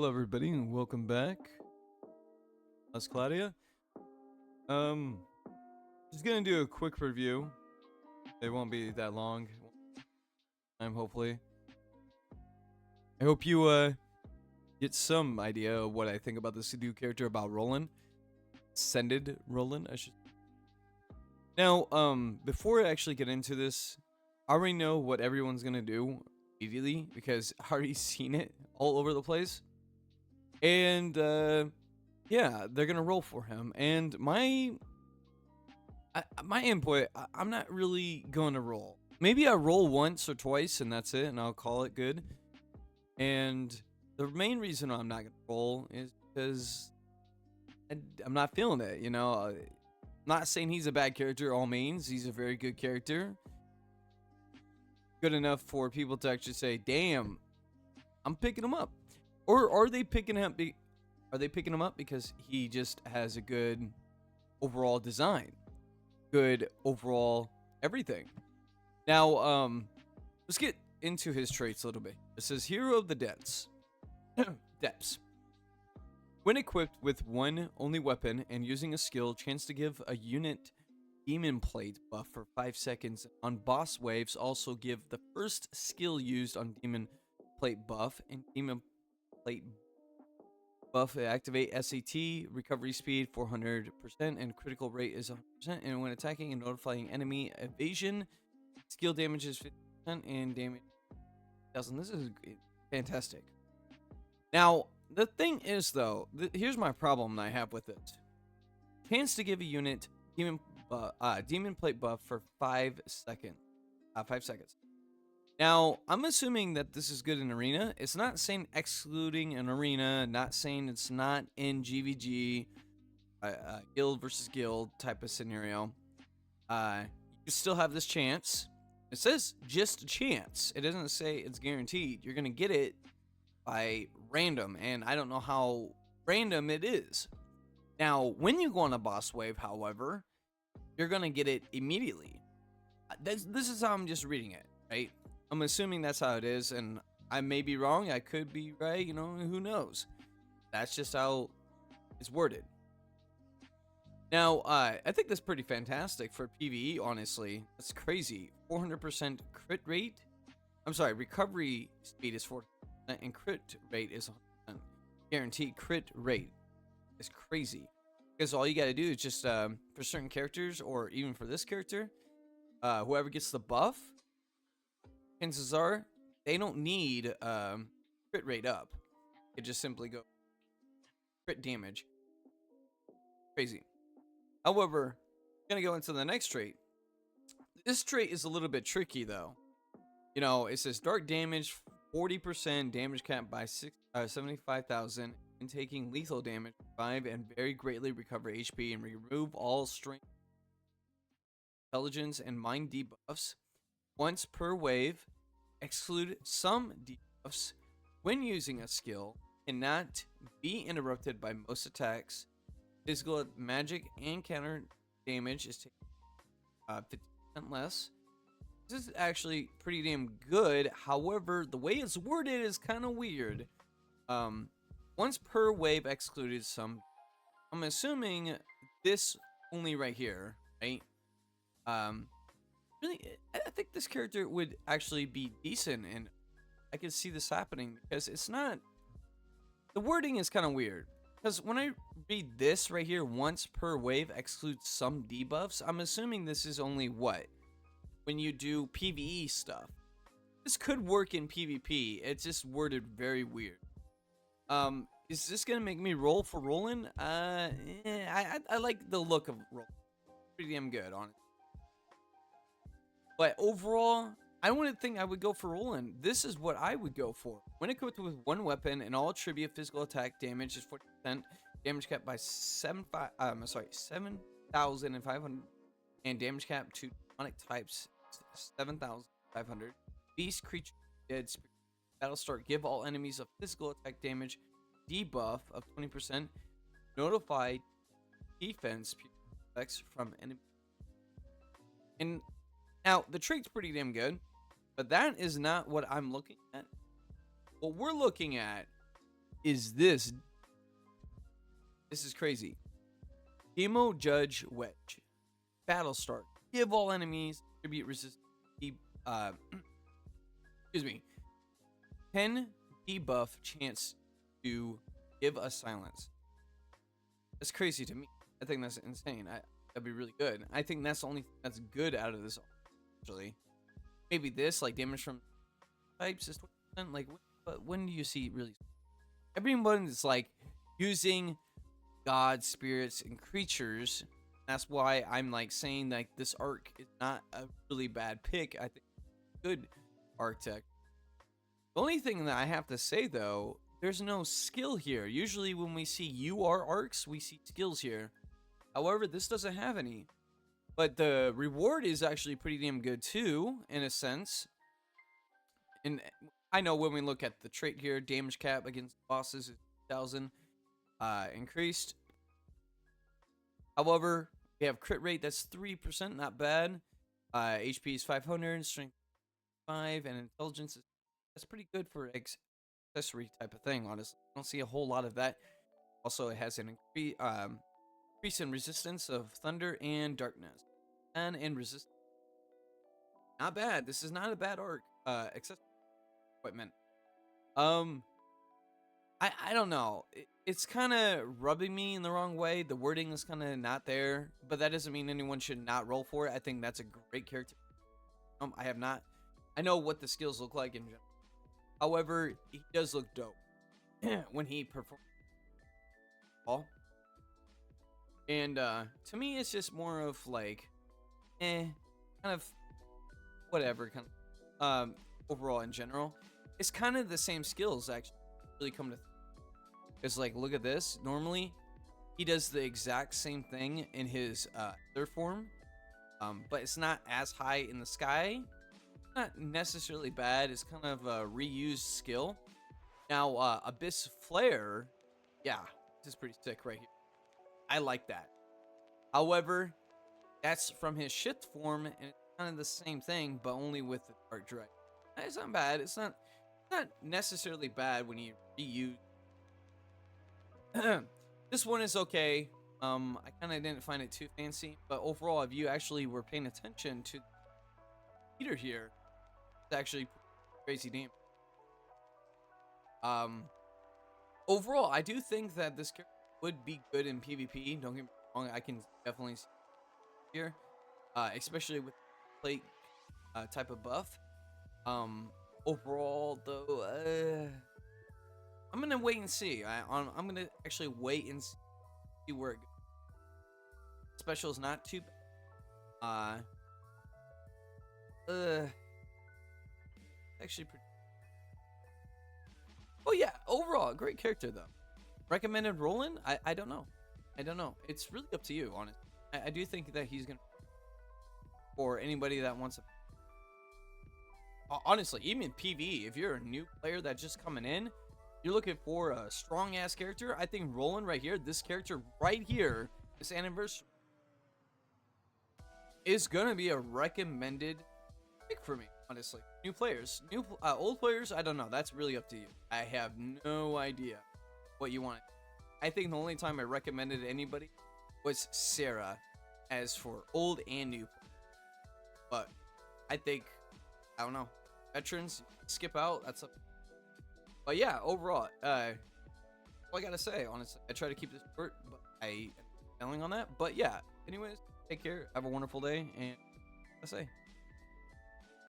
Hello, everybody, and welcome back. That's Claudia. Um, just gonna do a quick review. It won't be that long. Hopefully. I hope you get some idea of what I think about this new character about Roland. Ascended Roland, I should. Now, before I actually get into this, I already know what everyone's gonna do immediately because I already seen it all over the place. And yeah, they're gonna roll for him. And my input, I'm not really going to roll. Maybe I roll once or twice and that's it, and I'll call it good. And the main reason I'm not gonna roll is because I'm not feeling it. I'm not saying he's a bad character. All means, he's a very good character. Good enough for people to actually say, "Damn, I'm picking him up," or are they picking him? Are they picking him up because he just has a good overall design, good overall everything? Now, let's get into his traits a little bit. It says Hero of the Depths. Depths. When equipped with one only weapon and using a skill, chance to give a unit Demon Plate buff for 5 seconds. On boss waves, also give the first skill used on Demon Plate buff and Demon Plate buff activate SAT, recovery speed 400% and critical rate is 100%, and when attacking and notifying enemy evasion, skill damage is 50% and damage 1000. This is fantastic. Now, the thing is though, here's my problem that I have with it. Chance to give a unit demon plate buff for 5 seconds. 5 seconds. Now, I'm assuming that this is good in arena. It's not saying excluding an arena, not saying it's not in GVG, guild versus guild type of scenario. You still have this chance. It says just a chance. It doesn't say it's guaranteed. You're going to get it by random, and I don't know how random it is. Now, when you go on a boss wave, however, you're going to get it immediately. This is how I'm just reading it, right? I'm assuming that's how it is, and I may be wrong. I could be right, who knows? That's just how it's worded. Now, I think that's pretty fantastic for PvE, honestly. That's crazy. 400% crit rate. I'm sorry, recovery speed is 40%, and crit rate is 100%. Guaranteed crit rate is crazy. Because all you got to do is just, for certain characters, or even for this character, whoever gets the buff, chances are they don't need crit rate up. It just simply go crit damage. Crazy. However, I'm gonna go into the next trait. This trait is a little bit tricky though. It says dark damage, 40% damage cap by 75,000, and taking lethal damage 5 and very greatly recover HP and remove all strength, intelligence, and mind debuffs once per wave. Exclude some debuffs when using a skill. Cannot be interrupted by most attacks. Physical magic and counter damage is taken 50% less. This is actually pretty damn good. However, the way it's worded is kind of weird. Once per wave excluded some. I'm assuming this only right here, right? Really, I think this character would actually be decent, and I could see this happening because it's not. The wording is kind of weird. Because when I read this right here, once per wave excludes some debuffs, I'm assuming this is only what? When you do PvE stuff. This could work in PvP. It's just worded very weird. Is this going to make me roll for Roland? I like the look of Roland. Pretty damn good, honestly. But overall, I wouldn't think I would go for Roland. This is what I would go for. When equipped with one weapon and all tribute physical attack damage is 40%, damage cap by 7,500, and damage cap to demonic types 7,500. Beast, creature, dead, spirit, battle start. Give all enemies a physical attack damage debuff of 20%. Notify defense effects from enemy. And now the trait's pretty damn good. But that is not what I'm looking at. What we're looking at is this. This is crazy. Demo Judge Wedge. Battle start. Give all enemies tribute resistance. Excuse me. 10 debuff chance to give a silence. That's crazy to me. I think that's insane. That'd be really good. I think that's the only thing that's good out of this. Actually, maybe this, like damage from types is 20%. Like, but when do you see really? Everyone is like using gods, spirits, and creatures. That's why I'm like saying like this arc is not a really bad pick. I think it's a good arc tech. The only thing that I have to say though, there's no skill here. Usually when we see UR arcs, we see skills here. However, this doesn't have any. But the reward is actually pretty damn good too, in a sense. And I know when we look at the trait here, damage cap against bosses is 1,000 increased. However, we have crit rate that's 3%, not bad. HP is 500, strength 5, and intelligence is that's pretty good for accessory type of thing. Honestly, I don't see a whole lot of that. Also, it has an increase in resistance of thunder and darkness, and in resistance. Not bad. This is not a bad arc. Accessory equipment. I don't know. It's kind of rubbing me in the wrong way. The wording is kind of not there, but that doesn't mean anyone should not roll for it. I think that's a great character. I have not. I know what the skills look like in general. However, he does look dope when he performs. And to me, it's just more of like, kind of whatever. Kind of overall in general, it's kind of the same skills actually. Really come to. It's like, look at this. Normally, he does the exact same thing in his other form, but it's not as high in the sky. Not necessarily bad. It's kind of a reused skill. Now, Abyss Flare, yeah, this is pretty sick right here. I like that. However, that's from his shift form, and it's kind of the same thing, but only with the Dark Dragon. It's not bad. It's not necessarily bad when you reuse. This one is okay. I kind of didn't find it too fancy, but overall, if you actually were paying attention to Peter here, it's actually crazy damn. Overall, I do think that this character would be good in PvP. Don't get me wrong, I can definitely see here, especially with plate type of buff. Overall, though, I'm gonna wait and see. I'm gonna actually wait and see where it goes. Special is not too bad. Actually pretty. Oh yeah, overall great character though. Recommended Roland? I don't know. It's really up to you, honestly. I do think that he's gonna, for anybody that wants to. Honestly, even in PvE, if you're a new player that's just coming in, you're looking for a strong ass character. I think Roland right here, this character right here, this anniversary, is gonna be a recommended pick for me. Honestly, new players, old players, I don't know. That's really up to you. I have no idea what you want. I think the only time I recommended anybody was Sarah, as for old and new. But I think, I don't know, veterans skip out. That's up. But yeah, overall, all I gotta say, honestly, I try to keep this short, but I am failing on that. But yeah, anyways, take care. Have a wonderful day, and I say.